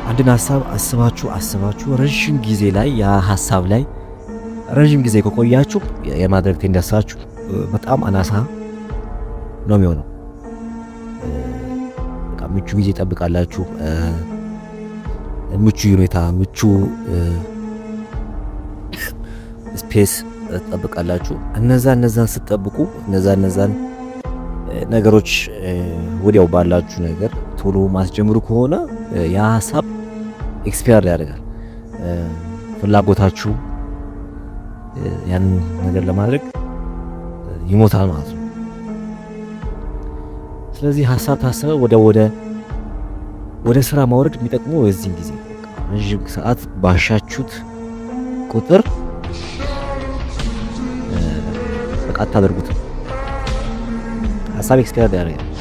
አንድን ሀሳብ አስባችሁ ረዥም ጊዜ ላይ ያ ሀሳብ ላይ ረዥም ጊዜ ከቆያችሁ የማድረግ ቴንደንሳችሁ በጣም አናሳ ነው የሚሆነው። በቃ ምቹ ጊዜ ጠብቃላችሁ፣ ምቹ ሁኔታ፣ ምቹ ስፔስ ጠብቃላችሁ። እነዛን ስትጠብቁ እነዛን ነገሮች ወዲያው ባላችሁ ነገር ቶሎ ማስጀምሩ ከሆነ ያ ሀሳብ ኤክስፓየር ያደርጋል። ፍላጎታችሁ ያን ነገር ለማድረግ ይሞታል ማለት ነው። ስለዚህ ሀሳብ ታሰበ ወደ ስራ ማውረድ የሚጠቅመው የዚህን ጊዜ ረዥም ሰዓት ባሻችሁት ቁጥር በቃ አታደርጉትም። ሀሳብ ኤክስፓየር ያደርጋል።